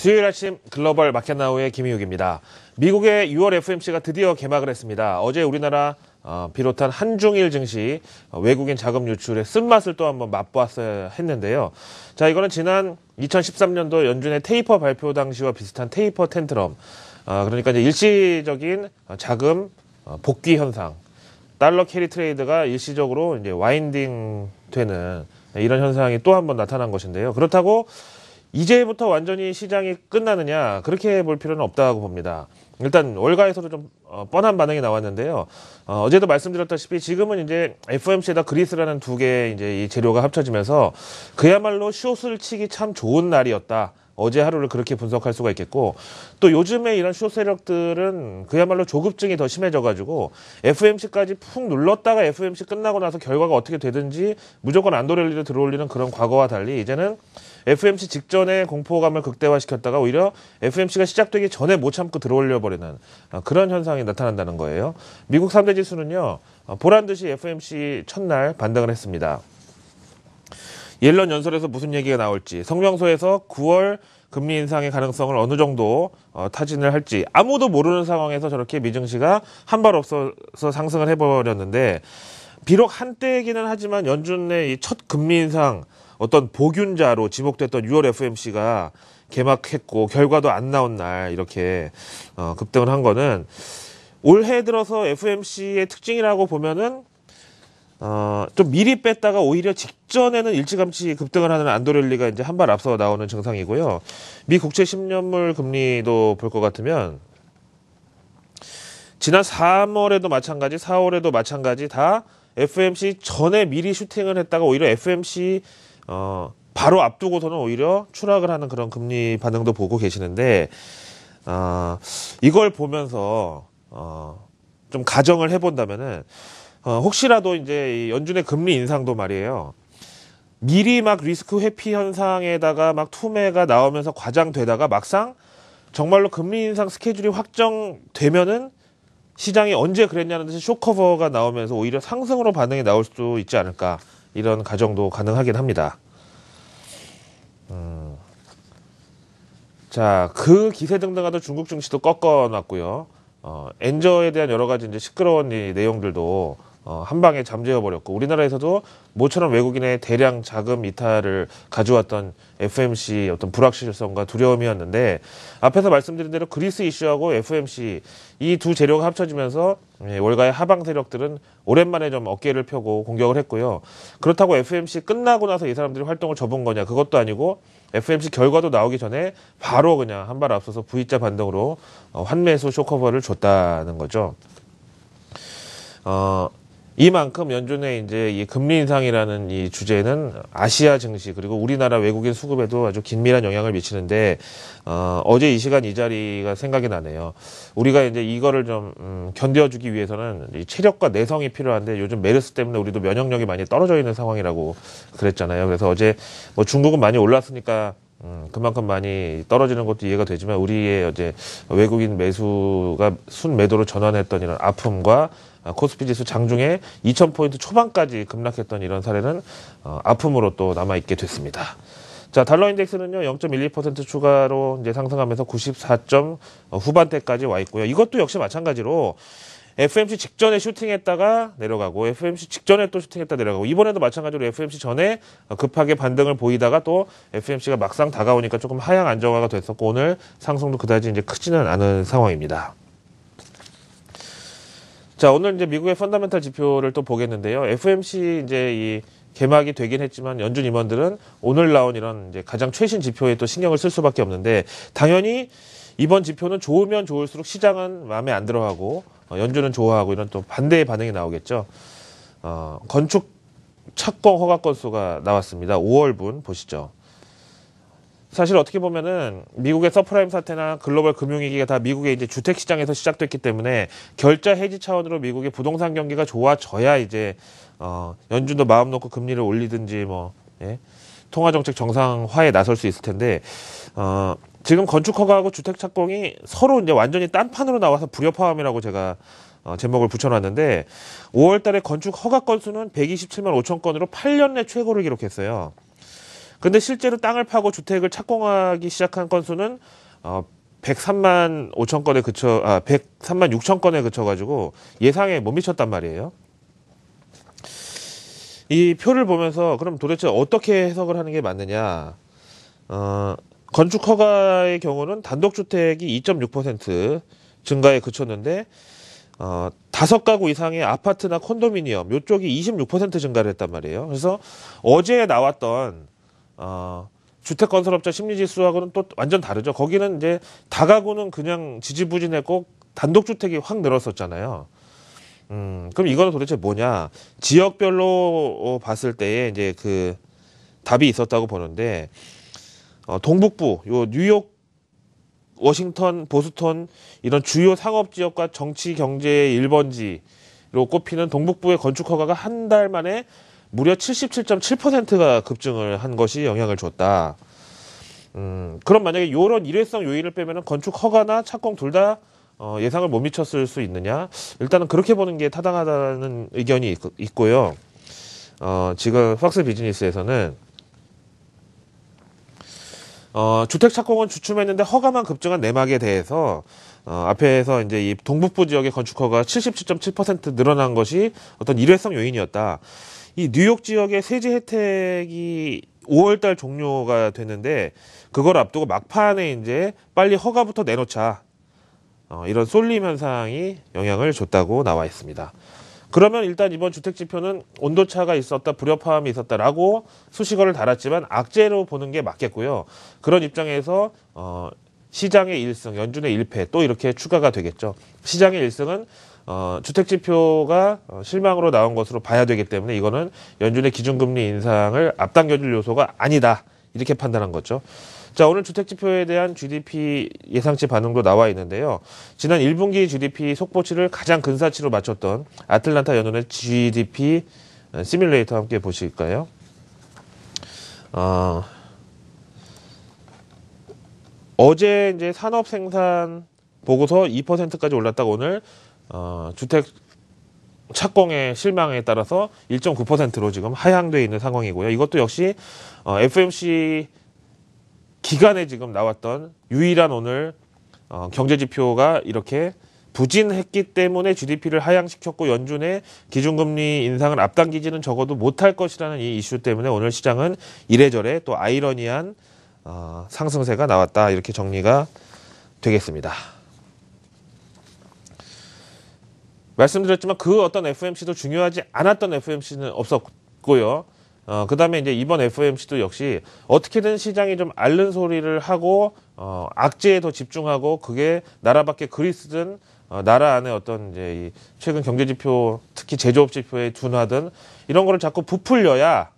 수요일 아침 글로벌 마켓나우의 김희욱입니다. 미국의 6월 FOMC가 드디어 개막을 했습니다. 어제 우리나라 비롯한 한중일 증시 외국인 자금 유출의 쓴맛을 또 한번 맛보았어야 했는데요. 자, 이거는 지난 2013년도 연준의 테이퍼 발표 당시와 비슷한 테이퍼 텐트럼, 그러니까 이제 일시적인 자금 복귀 현상, 달러 캐리 트레이드가 일시적으로 이제 와인딩 되는 이런 현상이 또 한번 나타난 것인데요. 그렇다고 이제부터 완전히 시장이 끝나느냐, 그렇게 볼 필요는 없다고 봅니다. 일단 월가에서도 좀 뻔한 반응이 나왔는데요. 어제도 말씀드렸다시피 지금은 이제 FOMC에다 그리스라는 두 개의 이제 이 재료가 합쳐지면서 그야말로 숏을 치기 참 좋은 날이었다. 어제 하루를 그렇게 분석할 수가 있겠고, 또 요즘에 이런 숏 세력들은 그야말로 조급증이 더 심해져가지고 FOMC까지 푹 눌렀다가 FOMC 끝나고 나서 결과가 어떻게 되든지 무조건 안도랠리를 들어올리는 그런 과거와 달리 이제는 FOMC 직전에 공포감을 극대화시켰다가 오히려 FOMC가 시작되기 전에 못 참고 들어올려 버리는 그런 현상이 나타난다는 거예요. 미국 3대 지수는요, 보란듯이 FOMC 첫날 반등을 했습니다. 옐런 연설에서 무슨 얘기가 나올지, 성명서에서 9월 금리 인상의 가능성을 어느 정도 타진을 할지 아무도 모르는 상황에서 저렇게 미증시가 한 발 없어서 상승을 해버렸는데, 비록 한때이기는 하지만 연준의 이 첫 금리 인상 어떤 복균자로 지목됐던 6월 FOMC가 개막했고 결과도 안 나온 날 이렇게 급등을 한 거는 올해 들어서 FOMC의 특징이라고 보면은 좀 미리 뺐다가 오히려 직전에는 일찌감치 급등을 하는 안도랠리가 이제 한 발 앞서 나오는 증상이고요. 미 국채 10년물 금리도 볼 것 같으면 지난 3월에도 마찬가지, 4월에도 마찬가지 다 FOMC 전에 미리 슈팅을 했다가 오히려 FOMC 바로 앞두고서는 오히려 추락을 하는 그런 금리 반응도 보고 계시는데, 이걸 보면서 좀 가정을 해본다면은 혹시라도 이제 연준의 금리 인상도 말이에요, 미리 막 리스크 회피 현상에다가 막 투매가 나오면서 과장되다가 막상 정말로 금리 인상 스케줄이 확정되면은 시장이 언제 그랬냐는 듯이 쇼커버가 나오면서 오히려 상승으로 반응이 나올 수도 있지 않을까, 이런 가정도 가능하긴 합니다. 자, 그 기세등등하던 중국 증시도 꺾어놨고요. 엔저에 대한 여러 가지 이제 시끄러운 이 내용들도 한 방에 잠재워 버렸고, 우리나라에서도 모처럼 외국인의 대량 자금 이탈을 가져왔던 FOMC 어떤 불확실성과 두려움이었는데, 앞에서 말씀드린 대로 그리스 이슈하고 FOMC 이 두 재료가 합쳐지면서 월가의 하방 세력들은 오랜만에 좀 어깨를 펴고 공격을 했고요. 그렇다고 FOMC 끝나고 나서 이 사람들이 활동을 접은 거냐, 그것도 아니고 FOMC 결과도 나오기 전에 바로 그냥 한 발 앞서서 V자 반등으로 환매수 쇼커버를 줬다는 거죠. 이만큼 연준의 이제 이 금리 인상이라는 이 주제는 아시아 증시 그리고 우리나라 외국인 수급에도 아주 긴밀한 영향을 미치는데, 어제 이 시간 이 자리가 생각이 나네요. 우리가 이제 이거를 좀 견뎌주기 위해서는 이 체력과 내성이 필요한데, 요즘 메르스 때문에 우리도 면역력이 많이 떨어져 있는 상황이라고 그랬잖아요. 그래서 어제 뭐 중국은 많이 올랐으니까 그만큼 많이 떨어지는 것도 이해가 되지만, 우리의 어제 외국인 매수가 순매도로 전환했던 이런 아픔과 코스피 지수 장중에 2000포인트 초반까지 급락했던 이런 사례는 아픔으로 또 남아있게 됐습니다. 자, 달러 인덱스는요, 0.12% 추가로 이제 상승하면서 94점 후반대까지 와 있고요. 이것도 역시 마찬가지로 FOMC 직전에 슈팅했다가 내려가고, FOMC 직전에 또 슈팅했다 내려가고, 이번에도 마찬가지로 FOMC 전에 급하게 반등을 보이다가 또 FOMC가 막상 다가오니까 조금 하향 안정화가 됐었고, 오늘 상승도 그다지 이제 크지는 않은 상황입니다. 자, 오늘 이제 미국의 펀더멘탈 지표를 또 보겠는데요. FOMC 이제 이 개막이 되긴 했지만 연준 임원들은 오늘 나온 이런 이제 가장 최신 지표에 또 신경을 쓸 수밖에 없는데, 당연히 이번 지표는 좋으면 좋을수록 시장은 마음에 안 들어하고 연준은 좋아하고, 이런 또 반대의 반응이 나오겠죠. 건축 착공 허가 건수가 나왔습니다. 5월분 보시죠. 사실 어떻게 보면은 미국의 서프라임 사태나 글로벌 금융위기가 다 미국의 이제 주택 시장에서 시작됐기 때문에 결자 해지 차원으로 미국의 부동산 경기가 좋아져야 이제 연준도 마음 놓고 금리를 올리든지 통화 정책 정상화에 나설 수 있을 텐데, 지금 건축 허가하고 주택 착공이 서로 이제 완전히 딴판으로 나와서 불협화음이라고 제가 제목을 붙여놨는데, 5월 달에 건축 허가 건수는 127만 5천 건으로 8년 내 최고를 기록했어요. 근데 실제로 땅을 파고 주택을 착공하기 시작한 건수는 103만 5천 건에 103만 6천 건에 그쳐가지고 예상에 못 미쳤단 말이에요. 이 표를 보면서 그럼 도대체 어떻게 해석을 하는 게 맞느냐? 건축 허가의 경우는 단독주택이 2.6% 증가에 그쳤는데 5가구 이상의 아파트나 콘도미니엄 요쪽이 26% 증가를 했단 말이에요. 그래서 어제 나왔던 주택건설업자 심리지수하고는 또 완전 다르죠. 거기는 이제 다가구는 그냥 지지부진했고 단독주택이 확 늘었었잖아요. 그럼 이거는 도대체 뭐냐? 지역별로 봤을 때에 이제 그 답이 있었다고 보는데, 동북부, 요 뉴욕, 워싱턴, 보스턴 이런 주요 상업 지역과 정치 경제의 1번지로 꼽히는 동북부의 건축 허가가 한 달 만에 무려 77.7%가 급증을 한 것이 영향을 줬다. 그럼 만약에 이런 일회성 요인을 빼면은 건축 허가나 착공 둘 다 예상을 못 미쳤을 수 있느냐? 일단은 그렇게 보는 게 타당하다는 의견이 있고요. 지금 팍스 비즈니스에서는 주택 착공은 주춤했는데 허가만 급증한 내막에 대해서 앞에서 이제 이 동북부 지역의 건축 허가가 77.7% 늘어난 것이 어떤 일회성 요인이었다. 이 뉴욕 지역의 세제 혜택이 5월달 종료가 됐는데 그걸 앞두고 막판에 이제 빨리 허가부터 내놓자. 이런 쏠림 현상이 영향을 줬다고 나와 있습니다. 그러면 일단 이번 주택지표는 온도차가 있었다, 불협화음이 있었다라고 수식어를 달았지만 악재로 보는 게 맞겠고요. 그런 입장에서 시장의 1승, 연준의 1패 또 이렇게 추가가 되겠죠. 시장의 1승은 주택지표가 실망으로 나온 것으로 봐야 되기 때문에 이거는 연준의 기준금리 인상을 앞당겨줄 요소가 아니다. 이렇게 판단한 거죠. 자, 오늘 주택지표에 대한 GDP 예상치 반응도 나와 있는데요. 지난 1분기 GDP 속보치를 가장 근사치로 맞췄던 아틀란타 연은의 GDP 시뮬레이터 함께 보실까요? 어제 이제 산업 생산 보고서 2%까지 올랐다가 오늘 주택 착공의 실망에 따라서 1.9%로 지금 하향돼 있는 상황이고요. 이것도 역시 FOMC 기간에 지금 나왔던 유일한 오늘 경제지표가 이렇게 부진했기 때문에 GDP를 하향시켰고 연준의 기준금리 인상을 앞당기지는 적어도 못할 것이라는 이 이슈 때문에 오늘 시장은 이래저래 또 아이러니한 상승세가 나왔다. 이렇게 정리가 되겠습니다. 말씀드렸지만 그 어떤 FOMC도 중요하지 않았던 FOMC는 없었고요. 그 다음에 이제 이번 FOMC도 역시 어떻게든 시장이 좀 앓는 소리를 하고, 악재에 더 집중하고, 그게 나라 밖에 그리스든, 나라 안에 어떤 이제 이 최근 경제지표, 특히 제조업 지표의 둔화든, 이런 거를 자꾸 부풀려야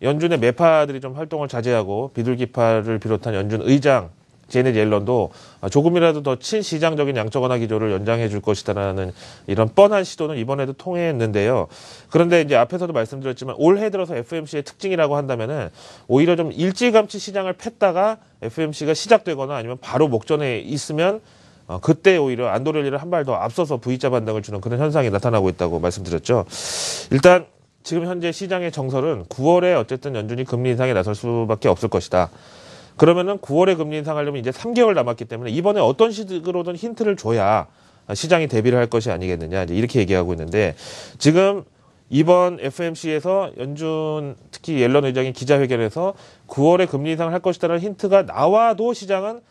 연준의 매파들이 좀 활동을 자제하고, 비둘기파를 비롯한 연준 의장, 제넷 옐런도 조금이라도 더 친시장적인 양적 완화 기조를 연장해 줄 것이다라는 이런 뻔한 시도는 이번에도 통했는데요. 그런데 이제 앞에서도 말씀드렸지만 올해 들어서 FOMC의 특징이라고 한다면은 오히려 좀 일찌감치 시장을 팼다가 FOMC가 시작되거나 아니면 바로 목전에 있으면 그때 오히려 안도렐리를 한 발 더 앞서서 V자 반등을 주는 그런 현상이 나타나고 있다고 말씀드렸죠. 일단 지금 현재 시장의 정설은 9월에 어쨌든 연준이 금리 인상에 나설 수밖에 없을 것이다. 그러면은 9월에 금리 인상하려면 이제 3개월 남았기 때문에 이번에 어떤 식으로든 힌트를 줘야 시장이 대비를 할 것이 아니겠느냐 이렇게 얘기하고 있는데 지금 이번 FOMC에서 연준 특히 옐런 의장이 기자회견에서 9월에 금리 인상을 할 것이다라는 힌트가 나와도 시장은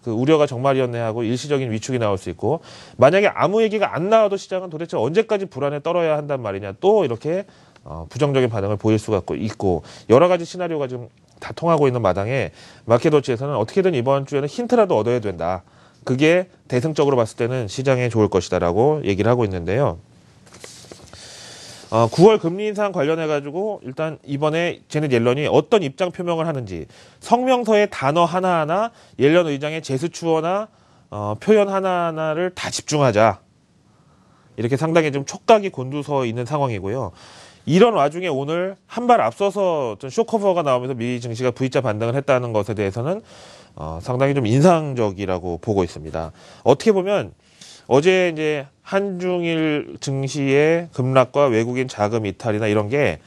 그 우려가 정말이었네 하고 일시적인 위축이 나올 수 있고 만약에 아무 얘기가 안 나와도 시장은 도대체 언제까지 불안에 떨어야 한단 말이냐 또 이렇게 부정적인 반응을 보일 수가 있고 여러 가지 시나리오가 지금 다 통하고 있는 마당에 마켓워치에서는 어떻게든 이번 주에는 힌트라도 얻어야 된다. 그게 대승적으로 봤을 때는 시장에 좋을 것이다라고 얘기를 하고 있는데요. 9월 금리 인상 관련해가지고 일단 이번에 제넷 옐런이 어떤 입장 표명을 하는지 성명서의 단어 하나하나 옐런 의장의 제스처나 표현 하나하나를 다 집중하자. 이렇게 상당히 좀 촉각이 곤두서 있는 상황이고요. 이런 와중에 오늘 한 발 앞서서 어떤 쇼커버가 나오면서 미 증시가 V자 반등을 했다는 것에 대해서는 상당히 좀 인상적이라고 보고 있습니다. 어떻게 보면 어제 이제 한중일 증시의 급락과 외국인 자금 이탈이나 이런 게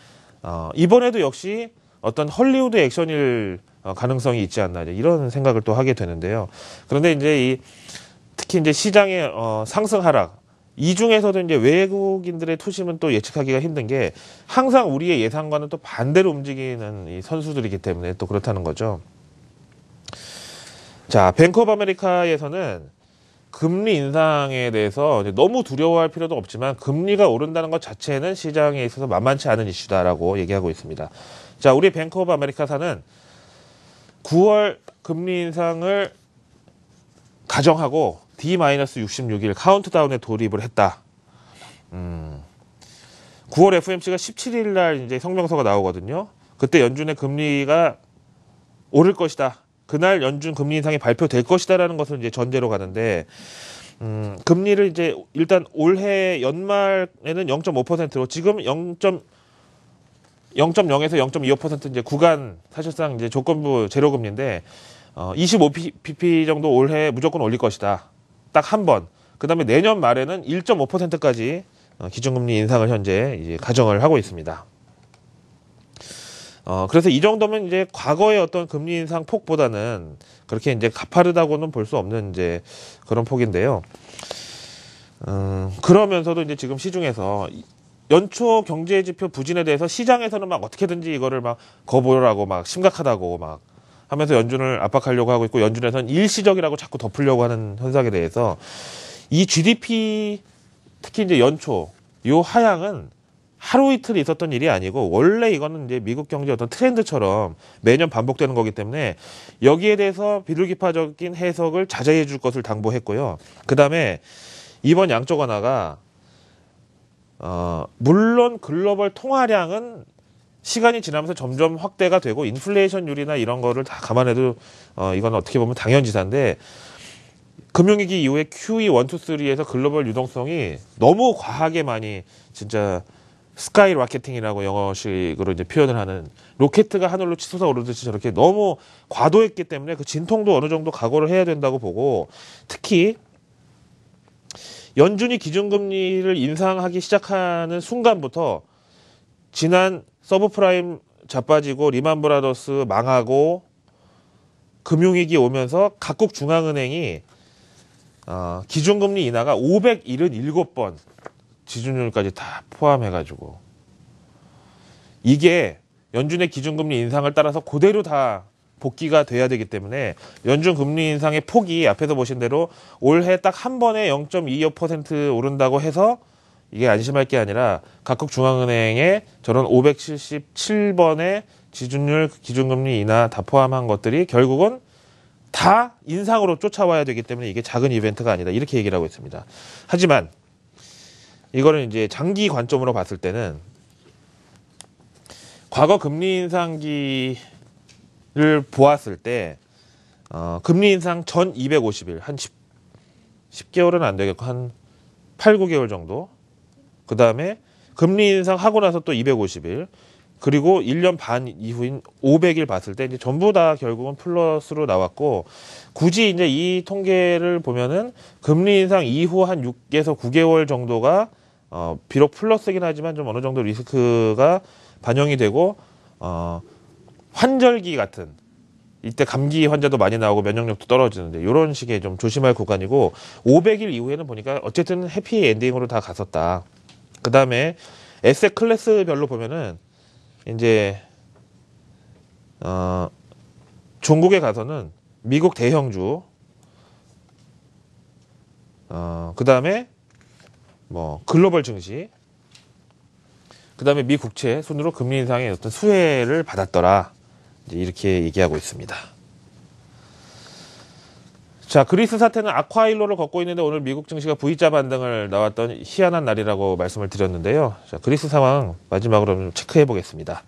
이번에도 역시 어떤 헐리우드 액션일 가능성이 있지 않나 이런 생각을 또 하게 되는데요. 그런데 이제 특히 이제 시장의 상승 하락 이 중에서도 이제 외국인들의 투심은 또 예측하기가 힘든 게 항상 우리의 예상과는 또 반대로 움직이는 이 선수들이기 때문에 또 그렇다는 거죠. 자, 뱅크 오브 아메리카에서는 금리 인상에 대해서 너무 두려워할 필요도 없지만 금리가 오른다는 것 자체는 시장에 있어서 만만치 않은 이슈다라고 얘기하고 있습니다. 자, 우리 뱅크 오브 아메리카사는 9월 금리 인상을 가정하고 D-66일 카운트다운에 돌입을 했다. 9월 FOMC가 17일 날 이제 성명서가 나오거든요. 그때 연준의 금리가 오를 것이다. 그날 연준 금리 인상이 발표될 것이다라는 것을 이제 전제로 가는데, 금리를 이제 일단 올해 연말에는 0.5%로 지금 0.0에서 0.25% 이제 구간 사실상 이제 조건부 제로 금리인데, 25bp 정도 올해 무조건 올릴 것이다. 딱 한 번. 그 다음에 내년 말에는 1.5%까지 기준금리 인상을 현재 이제 가정을 하고 있습니다. 그래서 이 정도면 이제 과거의 어떤 금리 인상 폭보다는 그렇게 이제 가파르다고는 볼 수 없는 이제 그런 폭인데요. 그러면서도 이제 지금 시중에서 연초 경제 지표 부진에 대해서 시장에서는 막 어떻게든지 이거를 막 거부하라고 막 심각하다고 막 하면서 연준을 압박하려고 하고 있고, 연준에서는 일시적이라고 자꾸 덮으려고 하는 현상에 대해서 이 GDP 특히 이제 연초 요 하향은 하루 이틀 있었던 일이 아니고 원래 이거는 이제 미국 경제 어떤 트렌드처럼 매년 반복되는 거기 때문에 여기에 대해서 비둘기파적인 해석을 자제해 줄 것을 당부했고요. 그 다음에 이번 양적 완화가 물론 글로벌 통화량은 시간이 지나면서 점점 확대가 되고 인플레이션율이나 이런 거를 다 감안해도 이건 어떻게 보면 당연지사인데, 금융위기 이후에 QE 1, 2, 3에서 글로벌 유동성이 너무 과하게 많이 진짜 스카이 라케팅이라고 영어식으로 이제 표현을 하는, 로켓가 하늘로 치솟아 오르듯이 저렇게 너무 과도했기 때문에 그 진통도 어느 정도 각오를 해야 된다고 보고, 특히 연준이 기준금리를 인상하기 시작하는 순간부터 지난 서브프라임 자빠지고 리만 브라더스 망하고 금융위기 오면서 각국 중앙은행이 기준금리 인하가 577번 지준율까지 다 포함해가지고, 이게 연준의 기준금리 인상을 따라서 그대로 다 복귀가 돼야 되기 때문에 연준 금리 인상의 폭이 앞에서 보신 대로 올해 딱 한 번에 0.25% 오른다고 해서 이게 안심할 게 아니라 각국 중앙은행의 저런 577번의 지준율 기준금리 인하 다 포함한 것들이 결국은 다 인상으로 쫓아와야 되기 때문에 이게 작은 이벤트가 아니다, 이렇게 얘기를 하고 있습니다. 하지만 이거는 이제 장기 관점으로 봤을 때는 과거 금리 인상기를 보았을 때 금리 인상 전 250일 한 10개월은 안 되겠고 한 8, 9개월 정도, 그 다음에 금리 인상하고 나서 또 250일, 그리고 1년 반 이후인 500일 봤을 때 이제 전부 다 결국은 플러스로 나왔고, 굳이 이제 이 통계를 보면은 금리 인상 이후 한 6에서 9개월 정도가 비록 플러스긴 하지만 좀 어느 정도 리스크가 반영이 되고 환절기 같은, 이때 감기 환자도 많이 나오고 면역력도 떨어지는데 이런 식의 좀 조심할 구간이고, 500일 이후에는 보니까 어쨌든 해피 엔딩으로 다 갔었다. 그 다음에 에셋 클래스별로 보면은 이제 종국에 가서는 미국 대형주, 그 다음에 뭐 글로벌 증시, 그 다음에 미 국채 순으로 금리 인상의 어떤 수혜를 받았더라, 이제 이렇게 얘기하고 있습니다. 자, 그리스 사태는 악화일로를 걷고 있는데 오늘 미국 증시가 V자 반등을 나왔던 희한한 날이라고 말씀을 드렸는데요. 자, 그리스 상황 마지막으로 좀 체크해 보겠습니다.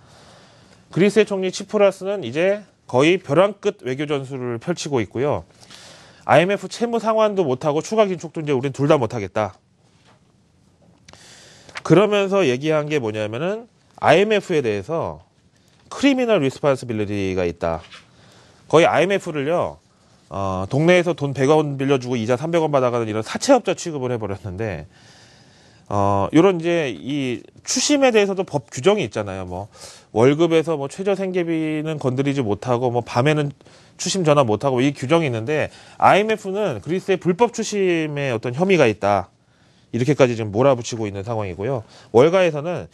그리스의 총리 치프라스는 이제 거의 벼랑 끝 외교 전술을 펼치고 있고요. IMF 채무 상환도 못하고 추가 긴축도 이제 우린 둘 다 못하겠다. 그러면서 얘기한 게 뭐냐면은 IMF에 대해서 크리미널 리스폰시빌리티가 있다. 거의 IMF를요, 동네에서 돈 100원 빌려주고 이자 300원 받아가는 이런 사채업자 취급을 해버렸는데, 요런 이제 이 추심에 대해서도 법 규정이 있잖아요. 뭐 월급에서 뭐 최저 생계비는 건드리지 못하고 뭐 밤에는 추심 전화 못하고 이 규정이 있는데 IMF는 그리스의 불법 추심에 어떤 혐의가 있다. 이렇게까지 지금 몰아붙이고 있는 상황이고요. 월가에서는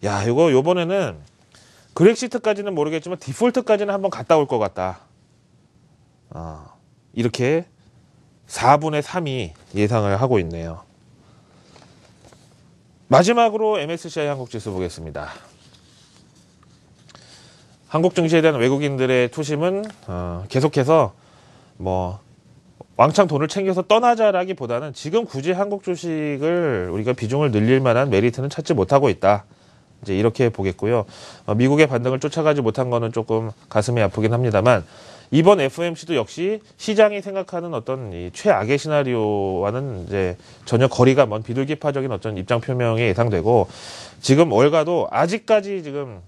야, 요번에는 그렉시트까지는 모르겠지만 디폴트까지는 한번 갔다 올 것 같다. 이렇게 4분의 3이 예상을 하고 있네요. 마지막으로 MSCI 한국지수 보겠습니다. 한국 증시에 대한 외국인들의 투심은 계속해서 뭐 왕창 돈을 챙겨서 떠나자라기보다는 지금 굳이 한국 주식을 우리가 비중을 늘릴 만한 메리트는 찾지 못하고 있다. 이제 이렇게 보겠고요. 미국의 반등을 쫓아가지 못한 거는 조금 가슴이 아프긴 합니다만 이번 FOMC도 역시 시장이 생각하는 어떤 이 최악의 시나리오와는 이제 전혀 거리가 먼 비둘기파적인 어떤 입장 표명이 예상되고 지금 월가도 아직까지 지금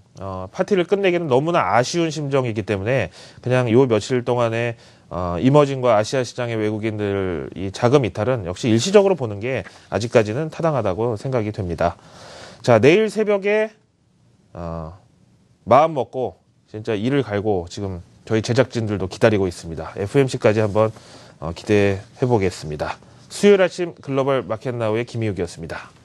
파티를 끝내기는 너무나 아쉬운 심정이기 때문에 그냥 요 며칠 동안에 이머징과 아시아 시장의 외국인들 이 자금 이탈은 역시 일시적으로 보는 게 아직까지는 타당하다고 생각이 됩니다. 자, 내일 새벽에 마음 먹고 진짜 이를 갈고 지금 저희 제작진들도 기다리고 있습니다. FOMC까지 한번 기대해 보겠습니다. 수요일 아침 글로벌 마켓나우의 김희욱이었습니다.